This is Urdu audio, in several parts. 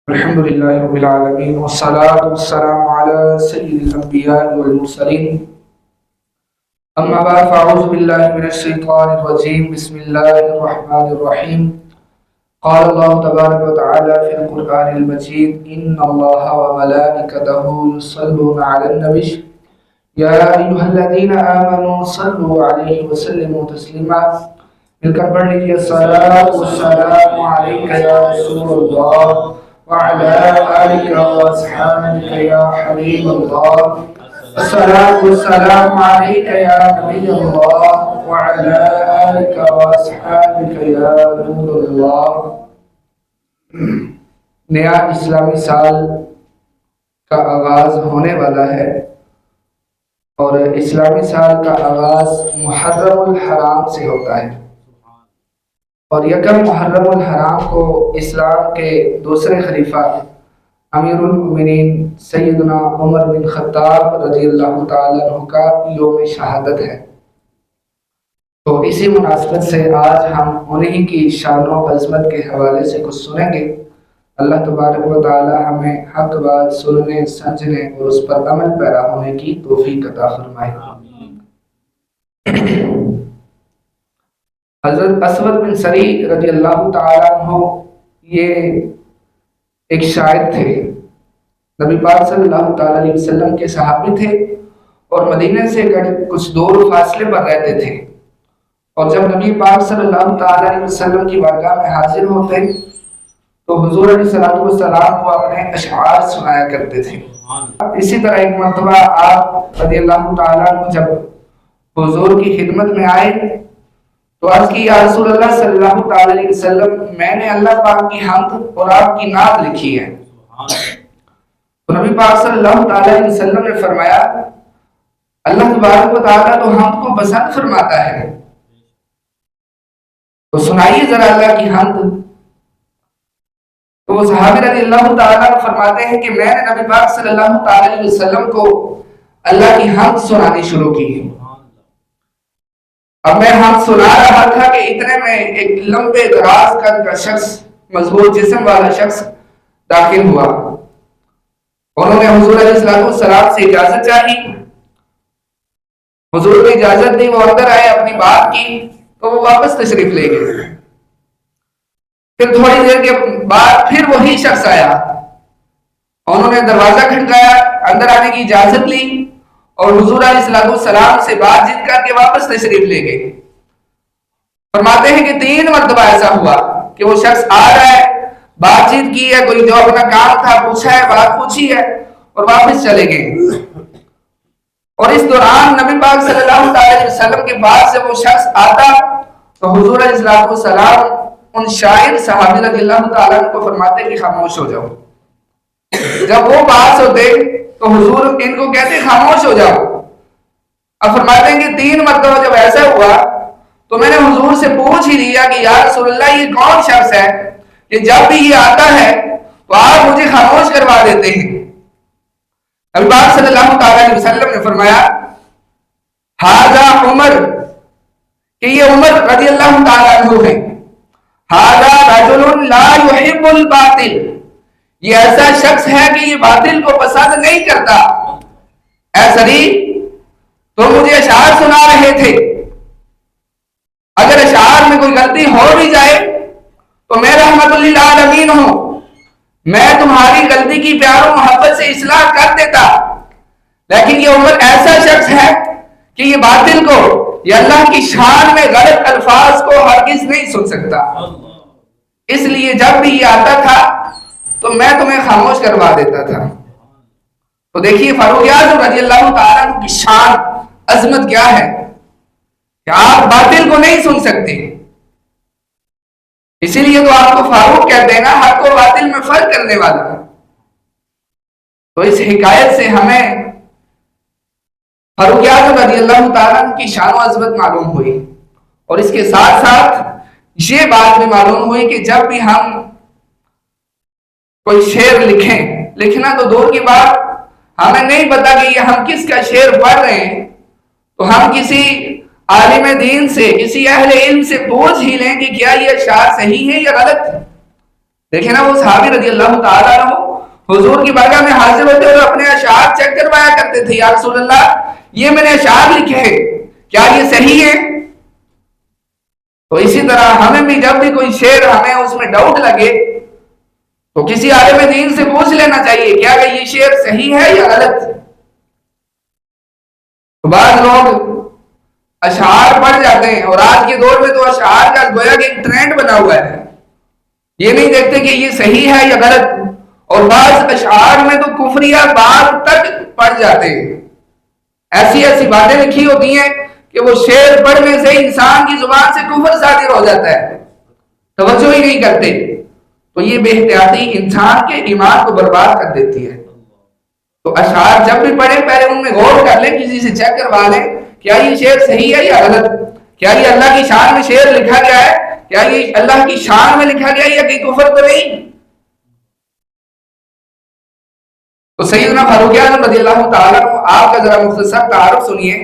الحمد لله رب العالمين والصلاة والسلام على سيد الأنبياء والمرسلين. أما بعد فأعوذ بالله من الشيطان الرجيم. بسم الله الرحمن الرحيم. قال الله تبارك وتعالى في القرآن المجيد: إن الله وملائكته يصلون على النبي يا أيها الذين آمنوا صلوا عليه وسلموا تسليما. مل کر پڑھ لیجیے: الصلاة والسلام عليك يا رسول الله وعلى آلك وأصحابك يا حبيب الله. الصلاة والسلام عليك يا نبي الله وعلى آلك وأصحابك يا نور الله. نیا اسلامی سال کا آغاز ہونے والا ہے اور اسلامی سال کا آغاز محرم الحرام سے ہوتا ہے اور یکم محرم الحرام کو اسلام کے دوسرے خلیفہ امیر المؤمنین سیدنا عمر بن خطاب رضی اللہ تعالیٰ عنہ کا یوم شہادت ہے. تو اسی مناسبت سے آج ہم انہی کی شان و عظمت کے حوالے سے کچھ سنیں گے. اللہ تبارک و تعالی ہمیں حق بات سننے، سمجھنے اور اس پر عمل پیرا ہونے کی توفیق عطا فرمائے. حضرت اسود بن سری رضی اللہ تعالیٰ عنہ یہ ایک شاعر تھے. نبی پاک صلی اللہ تعالیٰ علیہ وسلم کے صحابی تھے اور مدینے سے کچھ دور فاصلے پر رہتے تھے. اور جب نبی پاک صلی اللہ تعالیٰ علیہ وسلم کی بارگاہ میں حاضر ہوتے تو حضور علیہ السلام کو اپنے اشعار سنایا کرتے تھے. اسی طرح ایک مرتبہ آپ رضی اللہ تعالیٰ عنہ جب حضور کی خدمت میں آئے تو عرض کی: یا رسول اللہ صلی اللہ تعالیٰ علیہ وسلم، میں نے اللہ پاک کی حمد اور آپ کی نعت لکھی ہے. تو نبی پاک صلی اللہ تعالیٰ علیہ وسلم نے فرمایا: اللہ تبارک و تعالیٰ تو حمد کو پسند فرماتا ہے، تو سنائیے ذرا اللہ کی حمد. تو وہ صحابی رضی اللہ تعالیٰ فرماتے ہیں کہ میں نے نبی پاک صلی اللہ تعالیٰ علیہ وسلم کو اللہ کی حمد سنانی شروع کی. اب میں حمد سنا رہا تھا کہ اتنے میں ایک لمبے دراز قد کا شخص، مضبوط جسم والا شخص داخل ہوا. انہوں نے حضور علیہ السلام سے اجازت چاہی. حضور نے اجازت دی، وہ اندر آئے، اپنی بات کی تو وہ واپس تشریف لے گئے. پھر تھوڑی دیر کے بعد پھر وہی شخص آیا. انہوں نے دروازہ کھٹکایا، اندر آنے کی اجازت لی اور حضور علیہ السلام سے بات چیت کر کے واپس تشریف لے گئے. فرماتے ہیں کہ 3 مرتبہ ایسا ہوا کہ وہ شخص آ رہا ہے، بات چیت کی ہے، کوئی جو اپنا کام تھا پوچھا ہے، بات پوچھی ہے اور واپس چلے گئے. اور اس دوران نبی پاک صلی اللہ علیہ وسلم کے بعد سے وہ شخص آتا تو حضور علیہ السلام ان شاعر صحابی رضی اللہ تعالیٰ عنہ کو فرماتے کہ خاموش ہو جاؤ. جب وہ پاس ہوتے تو حضور ان کو کہتے خاموش ہو جاؤ. اب فرماتے ہیں کہ 3 مرتبہ جب ایسا ہوا تو میں نے حضور سے پوچھ ہی لیا کہ یا رسول اللہ یہ کون شخص ہے کہ جب بھی یہ آتا ہے تو آپ مجھے خاموش کروا دیتے ہیں. نبی پاک صلی اللہ تعالیٰ علیہ وسلم نے فرمایا: ھذا عمر، کہ یہ عمر رضی اللہ تعالیٰ عنہ ہے. ھذا رجل لا يحب الباطل، یہ ایسا شخص ہے کہ یہ باطل کو پسند نہیں کرتا. اے سری، تو مجھے اشعار سنا رہے تھے، اگر اشعار میں کوئی غلطی ہو بھی جائے تو میں رحمت للعالمین ہوں، میں تمہاری غلطی کی پیار و محبت سے اصلاح کر دیتا. لیکن یہ عمر ایسا شخص ہے کہ یہ باطل کو، یہ اللہ کی شان میں غلط الفاظ کو ہرگز نہیں سن سکتا. اس لیے جب بھی یہ آتا تھا تو میں تمہیں خاموش کروا دیتا تھا. تو دیکھیے فاروق اعظم رضی اللہ تعالیٰ عنہ کی شان، عظمت کیا ہے کہ آپ باطل کو نہیں سن سکتے. اسی لیے تو آپ کو فاروق کہتے ہیں نا، حق و باطل میں فرق کرنے والا. تو اس حکایت سے ہمیں فاروق اعظم رضی اللہ تعالیٰ عنہ کی شان و عظمت معلوم ہوئی. اور اس کے ساتھ ساتھ یہ بات بھی معلوم ہوئی کہ جب بھی ہم کوئی شعر لکھیں، لکھنا تو دور کی بات، ہمیں نہیں پتا کہ یہ ہم کس کا شعر پڑھ رہے ہیں تو ہم کسی عالم دین سے، کسی اہل علم سے پوچھ ہی لیں کہ کیا یہ اشعار صحیح ہے یا غلط ہے. دیکھیں نا وہ صحابی رضی اللہ تعالیٰ عنہ حضور کی بارگاہ میں حاضر ہوتے ہوئے اپنے اشعار چیک کروایا کرتے تھے، یا رسول اللہ یہ میں نے اشعار لکھے ہیں، کیا یہ صحیح ہے؟ تو اسی طرح ہمیں بھی جب بھی کوئی شعر ہمیں اس میں ڈاؤٹ لگے تو کسی عالم دین سے پوچھ لینا چاہیے کیا کہ یہ شعر صحیح ہے یا غلط۔ تو بعض لوگ اشعار پڑھ جاتے ہیں، اور آج کے دور میں تو اشعار کا گویا کہ ایک ٹرینڈ بنا ہوا ہے، یہ نہیں دیکھتے کہ یہ صحیح ہے یا غلط، اور بعض اشعار میں تو کفریہ بات تک پڑھ جاتے ہیں، ایسی ایسی باتیں لکھی ہوتی ہیں کہ وہ شعر پڑھنے سے انسان کی زبان سے کفر صادر ہو جاتا ہے، توجہ ہی نہیں کرتے، تو یہ بے احتیاطی انسان کے ایمان کو برباد کر دیتی ہے۔ تو اشعار جب بھی پڑھیں پہلے ان میں غور کر لیں، کسی سے چیک کروا لیں کیا یہ شعر صحیح ہے یا غلط، کیا یہ اللہ کی شان میں شعر لکھا گیا ہے، کیا یہ اللہ کی شان میں لکھا گیا ہے یا کہ کفر تو نہیں۔ تو سیدنا فاروق اعظم رضی اللہ تعالیٰ عنہ، آپ کا ذرا مختصر تعارف سنیے۔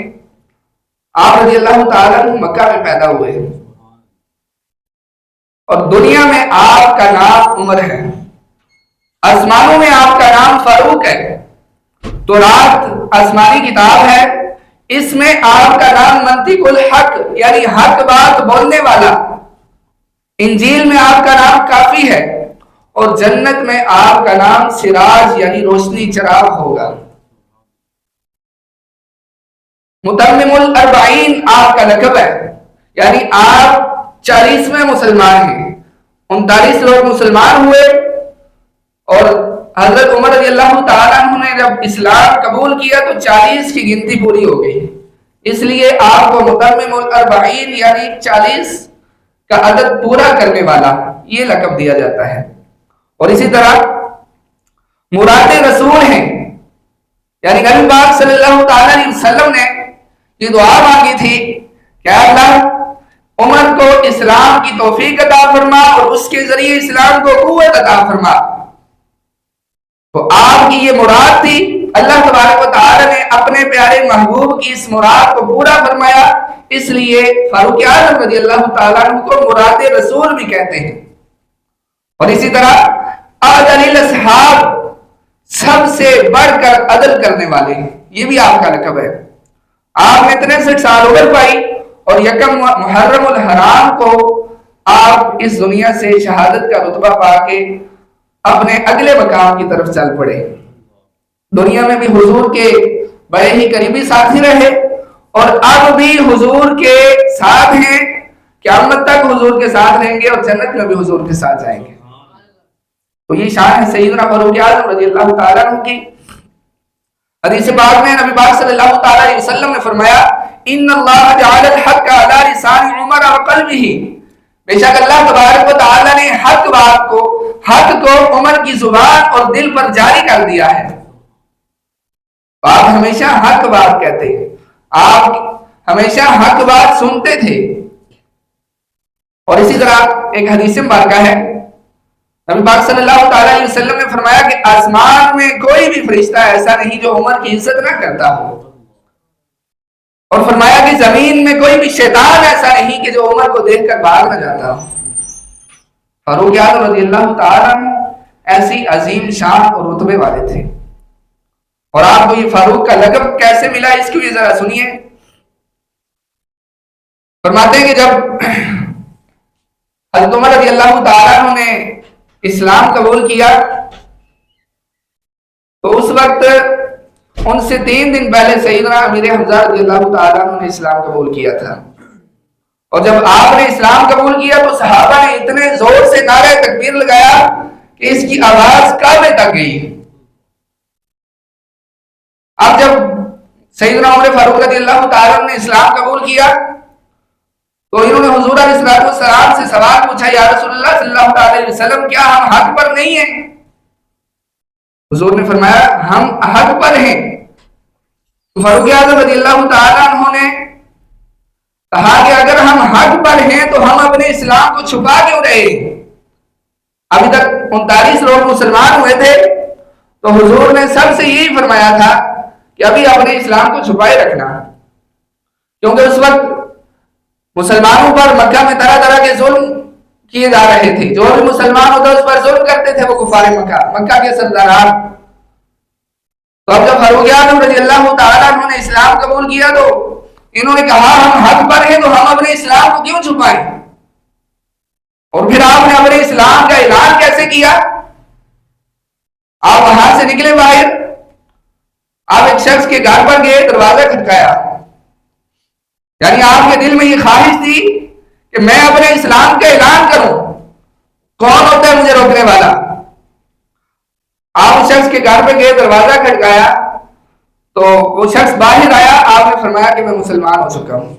آپ رضی اللہ تعالیٰ عنہ مکہ میں پیدا ہوئے اور دنیا میں آپ کا نام عمر ہے، آسمانوں میں آپ کا نام فاروق ہے، تورات آسمانی کتاب ہے، اس میں آپ کا نام منطق الحق یعنی حق بات بولنے والا، انجیل میں آپ کا نام کافی ہے، اور جنت میں آپ کا نام سراج یعنی روشنی چراغ ہوگا۔ متمم الاربعین آپ کا لقب ہے، یعنی آپ 40ویں مسلمان ہیں، 39 لوگ مسلمان ہوئے، اور حضرت عمر رضی اللہ تعالیٰ عنہ نے جب اسلام قبول کیا تو 40 کی گنتی پوری ہو گئی، اس لیے آپ کو متمم الاربعین یعنی 40 کا عدد پورا کرنے والا یہ لقب دیا جاتا ہے۔ اور اسی طرح مراد رسول ہیں، یعنی نبی پاک صلی اللہ تعالیٰ علیہ وسلم نے یہ دعا مانگی تھی کہ اللہ عمر کو اسلام کی توفیق عطا فرما اور اس کے ذریعے اسلام کو قوت عطا فرما، تو آپ کی یہ مراد تھی، اللہ تبارک و تعالی نے اپنے پیارے محبوب کی اس مراد کو پورا فرمایا، اس لیے فاروق اعظم رضی اللہ تعالیٰ عنہ کو مراد رسول بھی کہتے ہیں۔ اور اسی طرح اعدل الاصحاب سب سے بڑھ کر عدل کرنے والے، یہ بھی آپ کا لقب ہے۔ آپ نے 63 سال عمر پائی اور یکم محرم الحرام کو آپ اس دنیا سے شہادت کا رتبہ پا کے اپنے اگلے مقام کی طرف چل پڑے۔ دنیا میں بھی حضور کے بڑے ہی قریبی ساتھی رہے اور اب بھی حضور کے ساتھ ہیں، قیامت تک حضور کے ساتھ رہیں گے اور جنت میں بھی حضور کے ساتھ جائیں گے۔ تو یہ شان ہے سیدنا فاروق اعظم رضی اللہ تعالیٰ عنہ کی۔ حدیث پاک میں نبی پاک صلی اللہ تعالیٰ علیہ وسلم نے فرمایا ان اللہ جعل الحق علی لسان عمر وقلبہ، بے شک اللہ تبارک و تعالیٰ نے حق کو عمر کی زبان اور دل پر جاری کر دیا ہے۔ آپ ہمیشہ حق بات کہتے ہیں، آپ ہمیشہ حق بات سنتے تھے۔ اور اسی طرح ایک حدیث مبارکہ ہے، نبی پاک صلی اللہ تعالیٰ علیہ وسلم نے فرمایا کہ آسمان میں کوئی بھی فرشتہ ایسا نہیں جو عمر کی عزت نہ کرتا ہو، اور فرمایا کہ زمین میں کوئی بھی شیطان ایسا نہیں کہ جو عمر کو دیکھ کر بھاگ نہ جاتا ہو۔ فاروق اعظم رضی اللہ تعالیٰ عنہ ایسی عظیم شان اور رتبے والے تھے۔ اور آپ کو یہ فاروق کا لقب کیسے ملا اس کی بھی ذرا سنیے۔ فرماتے ہیں کہ جب حضرت عمر رضی اللہ تعالیٰ عنہ نے اسلام قبول کیا تو اس وقت ان سے 3 دن پہلے سیدنا امیر حمزہ رضی اللہ تعالیٰ عنہ نے اسلام قبول کیا تھا، اور جب آپ نے اسلام قبول کیا تو صحابہ نے اتنے زور سے نعرہ تکبیر لگایا کہ اس کی آواز کعبے تک گئی۔ اب جب سیدنا عمر فاروق رضی اللہ تعالیٰ عنہ نے اسلام قبول کیا تو انہوں نے حضور علیہ السلام سے سوال پوچھا، یا رسول اللہ صلی اللہ علیہ وسلم کیا ہم حق پر نہیں ہیں؟ حضور نے فرمایا ہم حق پر ہیں۔ تو فاروق اعظم رضی اللہ تعالیٰ عنہ نے کہا کہ اگر ہم حق پر ہیں تو ہم اپنے اسلام کو چھپا کیوں رہے؟ ابھی تک 39 لوگ مسلمان ہوئے تھے، تو حضور نے سب سے یہی فرمایا تھا کہ ابھی اپنے اسلام کو چھپائے رکھنا، کیونکہ اس وقت مسلمانوں پر مکہ میں طرح طرح کے ظلم کیے جا رہے تھے. جو بھی مسلمان ہوتا اس پر ظلم کرتے تھے وہ کفار مکہ کے سرداران. تو اب جب فاروق اعظم رضی اللہ تعالیٰ عنہ نے اسلام قبول کیا تو انہوں نے کہا ہم حق پر ہیں تو ہم اپنے اسلام کو کیوں چھپائیں. اور پھر آپ نے اپنے اسلام کا اعلان کیسے کیا؟ آپ وہاں سے نکلے باہر, آپ ایک شخص کے گھر پر گئے, دروازہ کھٹکایا. یعنی آپ کے دل میں یہ خواہش تھی کہ میں اپنے اسلام کا اعلان کروں. کون ہوتا ہے مجھے روکنے والا؟ آپ اس شخص کے گھر پہ گئے, دروازہ کھٹکایا تو وہ شخص باہر آیا. آپ نے فرمایا کہ میں مسلمان ہو چکا ہوں.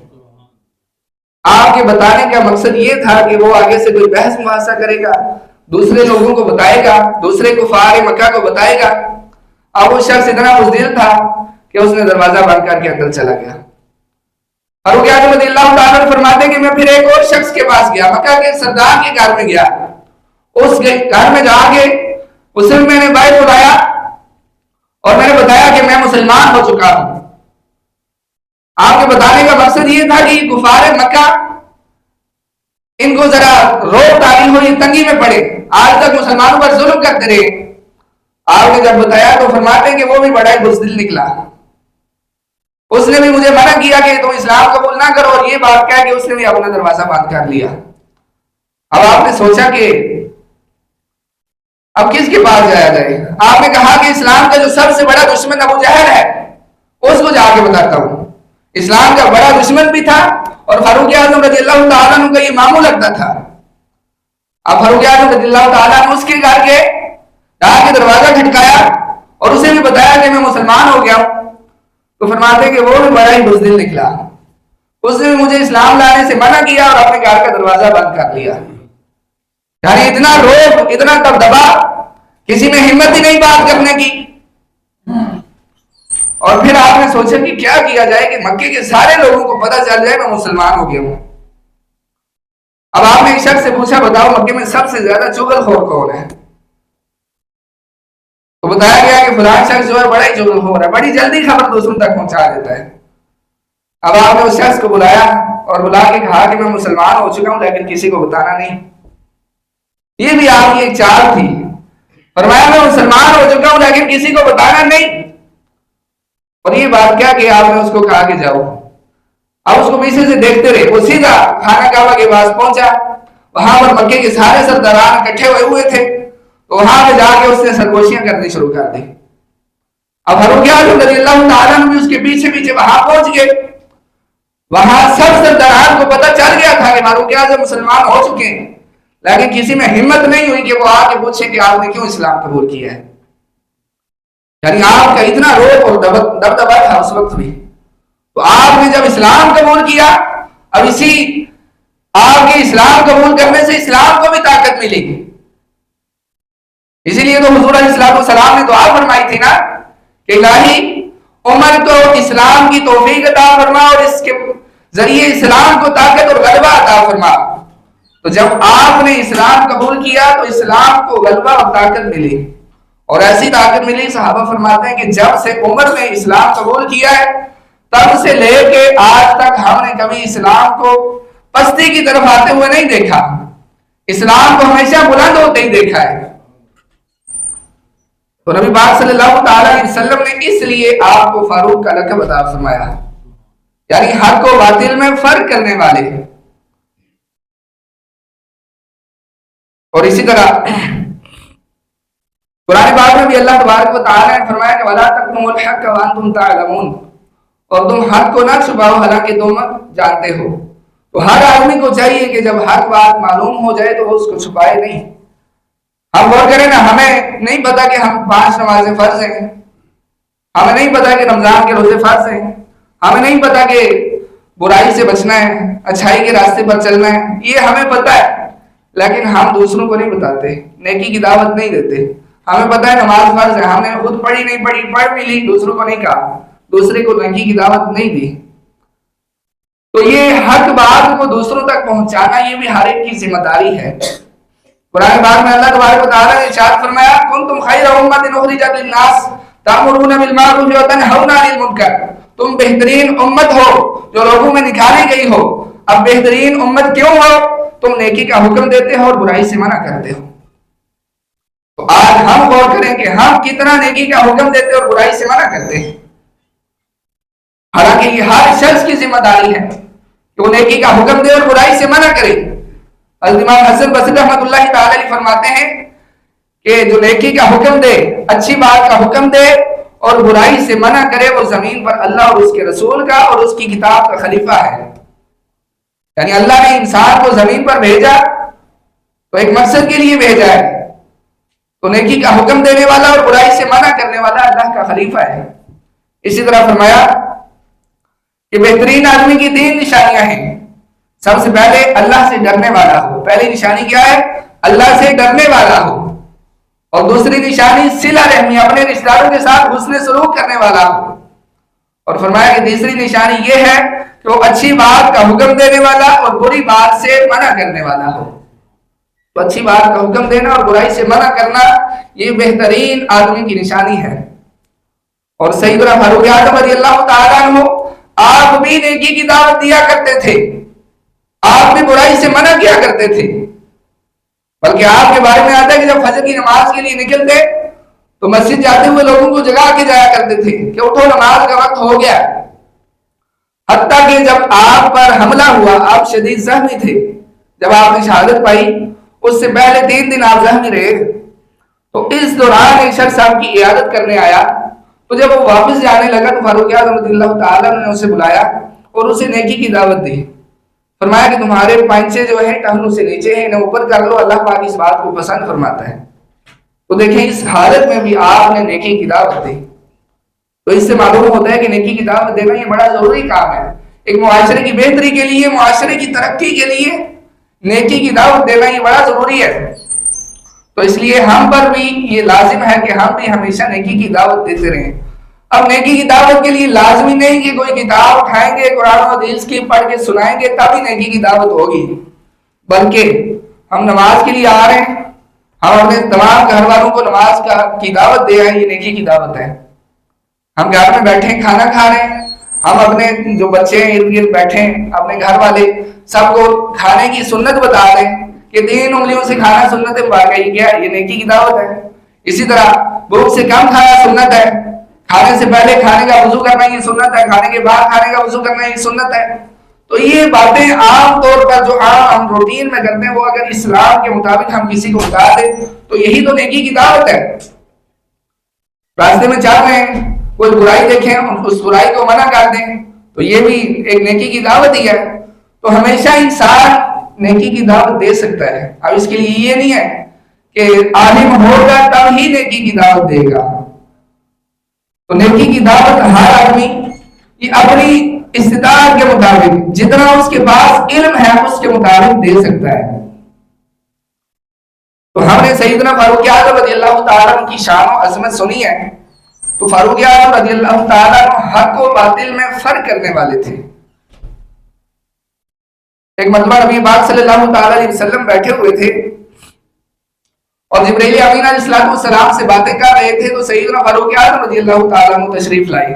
آپ کے بتانے کا مقصد یہ تھا کہ وہ آگے سے کوئی بحث مباحثہ کرے گا, دوسرے لوگوں کو بتائے گا, دوسرے کفار مکہ کو بتائے گا. اب وہ شخص اتنا بزدل تھا کہ اس نے دروازہ بند کر کے اندر چلا گیا. فاروق اعظم رضی اللہ تعالیٰ فرماتے ہیں کہ میں پھر ایک اور شخص کے پاس گیا, مکہ کے سردار کے گھر میں گیا. اس گھر میں جا کے اسے میں نے بیعت بلایا اور میں نے بتایا کہ میں مسلمان ہو چکا ہوں. آپ کے بتانے کا مقصد یہ تھا کہ کفار مکہ ان کو ذرا روک ڈالی ہو, یہ تنگی میں پڑے, آج تک مسلمانوں پر ظلم کرتے رہے. آپ نے جب بتایا تو فرماتے ہیں کہ وہ بھی بڑا ہی بزدل نکلا. اس نے بھی مجھے منع کیا کہ تم اسلام قبول نہ کرو, اور یہ بات کہہ کہ اس نے بھی اپنا دروازہ بند کر لیا. اب آپ نے سوچا کہ اب کس کے پاس جایا جائے. آپ نے کہا کہ اسلام کا جو سب سے بڑا دشمن ابو جہل ہے اس کو جا کے بتاتا ہوں. اسلام کا بڑا دشمن بھی تھا اور فاروق اعظم رضی اللہ تعالیٰ عنہ کا یہ ماموں لگتا تھا. اب فاروق اعظم رضی اللہ تعالیٰ عنہ اس کے گھر کے جا کے دروازہ کھٹکایا اور اسے بھی بتایا کہ میں مسلمان ہو گیا ہوں. تو فرماتے کہ وہ بھی بڑا ہی بزدل نکلا. اس نے بھی مجھے اسلام لانے سے منع کیا اور اپنے گھر کا دروازہ بند کر لیا. یعنی اتنا روب, اتنا دبدبا, کسی میں ہمت ہی نہیں بات کرنے کی. اور پھر آپ نے سوچا کہ کیا کیا جائے کہ مکے کے سارے لوگوں کو پتہ چل جائے میں مسلمان ہو گیا ہوں. اب آپ نے ایک شخص سے پوچھا بتاؤ مکے میں سب سے زیادہ چغل خور کون ہے؟ تو بتایا گیا کہ فلاں شخص جو ہے بڑا ہی چغل خور ہے, بڑی جلدی خبر دوسروں تک پہنچا دیتا ہے. اب آپ نے اس شخص کو بلایا اور بلا کے کہا کہ میں مسلمان ہو چکا ہوں لیکن کسی کو بتانا نہیں. یہ بھی آپ کی ایک چال تھی. فرمایا میں مسلمان ہو چکا ہوں لیکن کسی کو بتانا نہیں. اور یہ بات کیا کہ آپ نے اس کو کہا کہ جاؤ. اب اس کو پیچھے سے دیکھتے رہے, وہ سیدھا خانہ کعبہ کے پاس پہنچا. وہاں پر مکے کے سارے سرداران اکٹھے ہوئے تھے تو وہاں پہ جا کے اس نے سرگوشیاں کرنی شروع کر دی. اب فاروق اعظم رضی اللہ تعالیٰ عنہ بھی اس کے پیچھے پیچھے وہاں پہنچ گئے. وہاں سب سرداران کو پتہ چل گیا تھا کہ فاروق اعظم مسلمان ہو چکے ہیں, لیکن کسی میں ہمت نہیں ہوئی کہ وہ آ کے پوچھے کہ آپ نے کیوں اسلام قبول کیا ہے. یعنی آپ کا اتنا روب اور دبدبا تھا اس وقت بھی. تو آپ نے جب اسلام قبول کیا, اب اسی آپ کے اسلام قبول کرنے سے اسلام کو بھی طاقت ملے گی. اسی لیے تو حضور علیہ السلام نے دعا فرمائی تھی نا کہ الہی عمر کو اسلام کی توفیق عطا فرما اور اس کے ذریعے اسلام کو طاقت اور غلبہ عطا فرما. تو جب آپ نے اسلام قبول کیا تو اسلام کو غلبہ اور طاقت ملی, اور ایسی طاقت ملی. صحابہ فرماتے ہیں کہ جب سے عمر نے اسلام قبول کیا ہے تب سے لے کے آج تک ہم نے کبھی اسلام کو پستی کی طرف آتے ہوئے نہیں دیکھا. اسلام کو ہمیشہ بلند ہوتے ہی دیکھا ہے. تو نبی پاک صلی اللہ تعالی علیہ وسلم نے اس لیے آپ کو فاروق کا لقب عطا فرمایا, یعنی حق و باطل میں فرق کرنے والے. اور اسی طرح قرآن پاک میں بھی اللہ تبارک و تعالی نے فرمایا کہ وَلَا تَكْتُمُوا الْحَقَّ وَأَنْتُمْ تَعْلَمُونَ, اور تم حق کو نہ چھپاؤ حالانکہ تم جانتے ہو. تو ہر آدمی کو چاہیے کہ جب حق بات معلوم ہو جائے تو اس کو چھپائے نہیں. ہم غور کریں نا, ہمیں نہیں پتا کہ ہم 5 نمازیں فرض ہیں, ہمیں نہیں پتا کہ رمضان کے روزے فرض ہیں, ہمیں نہیں پتا کہ برائی سے بچنا ہے, اچھائی کے راستے پر چلنا ہے, یہ ہمیں پتا ہے. لیکن ہم دوسروں کو نہیں بتاتے, نیکی کی دعوت نہیں دیتے. ہمیں پتا ہے نماز فرض ہے, ہم نے خود پڑھی نہیں پڑھی, پڑھ بھی لی, دوسروں کو نہیں کہا, دوسرے کو نیکی کی دعوت نہیں دی. تو یہ حق بات کو دوسروں تک پہنچانا یہ بھی ہر ایک کی ذمہ داری ہے. قرآن پاک میں اللہ تبارک و تعالی نے ارشاد فرمایا کنتم خیر امۃ اخرجت للناس تأمرون بالمعروف وتنہون عن المنکر, تم بہترین امت ہو جو لوگوں میں نکالی گئی ہو, اب بہترین امت کیوں ہو؟ تم نیکی کا حکم دیتے ہو اور برائی سے منع کرتے ہو۔ تو آج ہم غور کریں کہ ہم کتنا نیکی کا حکم دیتے اور برائی سے منع کرتے ہیں۔ حالانکہ یہ ہر شخص کی ذمہ داری ہے کہ وہ نیکی کا حکم دے اور برائی سے منع کرے۔ حضرت امام حسن بصری رحمۃ اللہ تعالی علیہ فرماتے ہیں کہ جو نیکی کا حکم دے، اچھی بات کا حکم دے اور برائی سے منع کرے، وہ زمین پر اللہ اور اس کے رسول کا اور اس کی کتاب کا خلیفہ ہے۔ یعنی اللہ نے انسان کو زمین پر بھیجا تو ایک مقصد کے لیے بھیجا ہے، تو نیکی کا حکم دینے والا اور برائی سے منع کرنے والا اللہ کا خلیفہ ہے۔ اسی طرح فرمایا کہ بہترین آدمی کی 3 نشانیاں ہیں۔ سب سے پہلے اللہ سے ڈرنے والا ہو، پہلی نشانی کیا ہے؟ اللہ سے ڈرنے والا ہو، اور دوسری نشانی صلہ رحمی، اپنے رشتہ داروں کے ساتھ حسن سلوک کرنے والا ہو، اور فرمایا کہ تیسری نشانی یہ ہے کہ وہ اچھی بات کا حکم دینے والا اور بری بات سے منع کرنے والا ہو۔ تو اچھی بات کا حکم دینا اور برائی سے منع کرنا یہ بہترین آدمی کی نشانی ہے۔ اور سیدنا فاروق اعظم رضی اللہ تعالیٰ عنہ آپ بھی نیکی کی دعوت دیا کرتے تھے، آپ بھی برائی سے منع کیا کرتے تھے، بلکہ آپ کے بارے میں آتا ہے کہ جب فجر کی نماز کے لیے نکلتے تو مسجد جاتے ہوئے لوگوں کو جگا کے جایا کرتے تھے کہ اٹھو نماز کا وقت ہو گیا۔ حتیٰ کہ جب آپ پر حملہ ہوا، آپ شدید زخمی تھے، جب آپ نے شہادت پائی اس سے پہلے 3 دن آپ زخمی رہے، تو اس دوران ایک شخص آپ کی عیادت کرنے آیا، تو جب وہ واپس جانے لگا تو فاروق اعظم رضی اللہ تعالیٰ نے اسے بلایا اور اسے نیکی کی دعوت دی۔ فرمایا کہ تمہارے پائنچے جو ہیں ٹہنوں سے نیچے ہیں، انہیں اوپر کر لو، اللہ پاک اس بات کو پسند فرماتا ہے۔ تو دیکھیں اس حالت میں بھی آپ نے نیکی کی دعوت دی، تو اس سے معلوم ہوتا ہے کہ نیکی کی دعوت دینا یہ بڑا ضروری کام ہے۔ ایک معاشرے کی بہتری کے لیے، معاشرے کی ترقی کے لیے نیکی کی دعوت دینا یہ بڑا ضروری ہے۔ تو اس لیے ہم پر بھی یہ لازم ہے کہ ہم بھی ہمیشہ نیکی کی دعوت دیتے رہیں۔ اب نیکی کی دعوت کے لیے لازمی نہیں کہ کوئی کتاب اٹھائیں گے، قرآن و حدیث کی پڑھ کے سنائیں گے تبھی نیکی کی دعوت ہوگی، بلکہ ہم نماز کے لیے آ رہے ہیں، ہم اپنے تمام گھر والوں کو نماز کی دعوت دے آئے، یہ نیکی کی دعوت ہے۔ ہم گھر میں بیٹھے ہیں، کھانا کھا رہے ہیں، ہم اپنے جو بچے ہیں ارد گرد بیٹھے ہیں، اپنے گھر والے سب کو کھانے کی سنت بتا دیں کہ 3 انگلیوں سے کھانا سنت ہے، واقعی کیا یہ نیکی کی دعوت ہے۔ اسی طرح بھوک سے کم کھانا سنت ہے، کھانے سے پہلے کھانے کا وضو کرنا یہ سنت ہے، کھانے کے بعد کھانے کا وضو کرنا یہ سنت ہے۔ تو یہ باتیں عام طور پر جو عام ہم روٹین میں کرتے ہیں، وہ اگر اسلام کے مطابق ہم کسی کو بتا دیں تو یہی تو نیکی کی دعوت ہے۔ راستے میں چل رہے ہیں، کوئی برائی دیکھیں، اس برائی کو منع کر دیں، تو یہ بھی ایک نیکی کی دعوت ہی ہے۔ تو ہمیشہ انسان نیکی کی دعوت دے سکتا ہے۔ اب اس کے لیے یہ نہیں ہے کہ عالم ہوگا تب ہی نیکی کی دعوت دے گا۔ تو نیکی کی دعوت ہر آدمی یہ اپنی استطاعت کے مطابق جتنا اس کے پاس علم ہے اس کے مطابق دے سکتا ہے۔ تو ہم نے سیدنا فاروق اعظم رضی اللہ تعالیٰ عنہ کی شان و عظمت سنی ہے، تو فاروق اعظم رضی اللہ تعالیٰ عنہ حق و باطل میں فرق کرنے والے تھے۔ ایک مرتبہ نبی پاک صلی اللہ تعالیٰ علیہ وسلم بیٹھے ہوئے تھے اور جبرائیل امین علیہ السلام سے باتیں کر رہے تھے، تو سیدنا فاروق اعظم رضی اللہ تعالیٰ عنہ تشریف لائے۔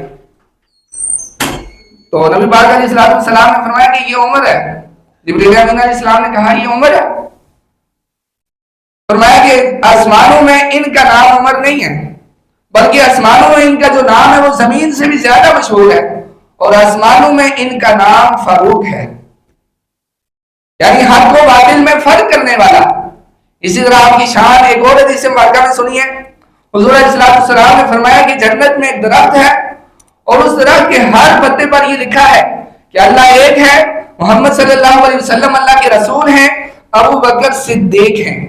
تو نبی پاک علیہ السلام نے فرمایا کہ یہ عمر ہے۔ جبرائیل امین علیہ السلام نے کہا یہ عمر ہے؟ فرمایا کہ آسمانوں میں ان کا نام عمر نہیں ہے، بلکہ آسمانوں میں ان کا جو نام ہے وہ زمین سے بھی زیادہ مشہور ہے، اور آسمانوں میں ان کا نام فاروق ہے، یعنی حق و باطل میں فرق کرنے والا۔ اسی طرح آپ کی شان ایک اور حدیث مبارکہ میں سنیے، حضور علیہ السلام نے فرمایا کہ جنت میں ایک درخت ہے اور اس درخت کے ہر پتے پر یہ لکھا ہے کہ اللہ ایک ہے، محمد صلی اللہ علیہ وسلم اللہ کے رسول ہیں، ابو بکر صدیق ہیں،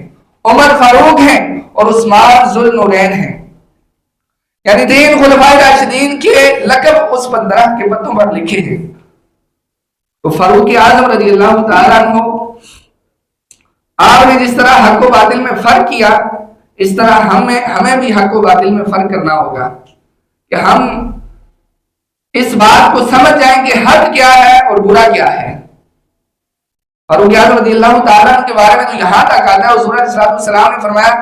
عمر فاروق ہیں اور عثمان ذو النورین ہیں۔ یعنی 3 خلفائے راشدین کے لقب اس درخت کے پتوں پر لکھے ہیں۔ تو فاروق اعظم رضی اللہ تعالیٰ عنہ آپ نے جس طرح حق و باطل میں فرق کیا، اس طرح ہمیں بھی حق و باطل میں فرق کرنا ہوگا کہ ہم اس بات کو سمجھ جائیں کہ حق کیا ہے اور برا کیا ہے۔ فاروق اعظم رضی اللہ تعالیٰ عنہ کے بارے میں تو یہاں تک آتا ہے، حضور علیہ السلام نے فرمایا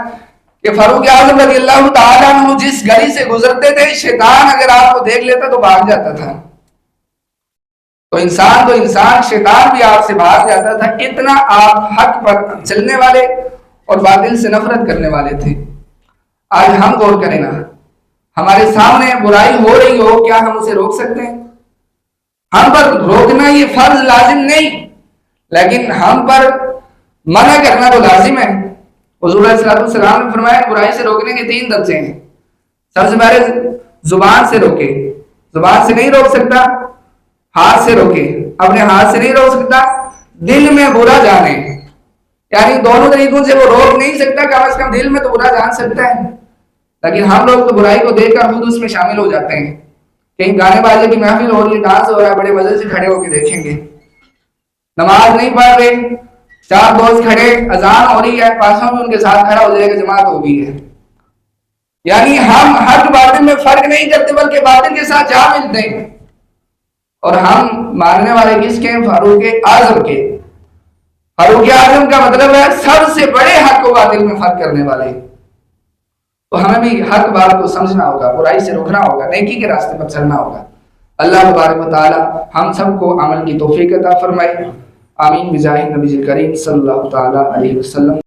کہ فاروق اعظم رضی اللہ تعالیٰ عنہ جس گلی سے گزرتے تھے، شیطان اگر آپ کو دیکھ لیتا تو بھاگ جاتا تھا۔ تو انسان شیطان بھی آپ سے بھاگ جاتا تھا، اتنا آپ حق پر چلنے والے اور باطل سے نفرت کرنے والے تھے۔ آج ہم غور کریں نا، ہمارے سامنے برائی ہو رہی ہو، کیا ہم اسے روک سکتے ہیں؟ ہم پر روکنا یہ فرض لازم نہیں، لیکن ہم پر منع کرنا تو لازم ہے۔ حضور علیہ السلام نے فرمایا برائی سے روکنے کے 3 درجے ہیں۔ سب سے پہلے زبان سے روکے، زبان سے نہیں روک سکتا، ہاتھ سے روکے، اپنے ہاتھ سے نہیں روک سکتا، دل میں برا جانے، یعنی دونوں طریقوں سے وہ روک نہیں سکتا، کم از کم دل میں تو برا جان سکتا ہے۔ لیکن ہم لوگ تو برائی کو دیکھ کر خود اس میں شامل ہو جاتے ہیں۔ کہیں گانے بازے کی محفل ہو رہی ہے، ڈانس ہو رہا ہے، بڑے مزے سے کھڑے ہو کے دیکھیں گے۔ نماز نہیں پڑھ رہے، 4 دوست کھڑے، اذان ہو رہی ہے، پاسوں میں ان کے ساتھ کھڑا ہو جائے گا، جماعت ہو گئی ہے۔ یعنی ہم حق باطل میں فرق نہیں کرتے، بلکہ باطل کے ساتھ جا ملتے ہیں۔ اور ہم ماننے والے کس کے؟ فاروق اعظم کے۔ فاروق اعظم کا مطلب ہے سب سے بڑے حق و باطل میں فرق کرنے والے۔ تو ہمیں بھی حق بات کو سمجھنا ہوگا، برائی سے روکنا ہوگا، نیکی کے راستے پر چلنا ہوگا۔ اللہ تبارک و تعالی ہم سب کو عمل کی توفیق عطا فرمائے۔ آمین بجاہ نبی کریم صلی اللہ تعالی علیہ وسلم۔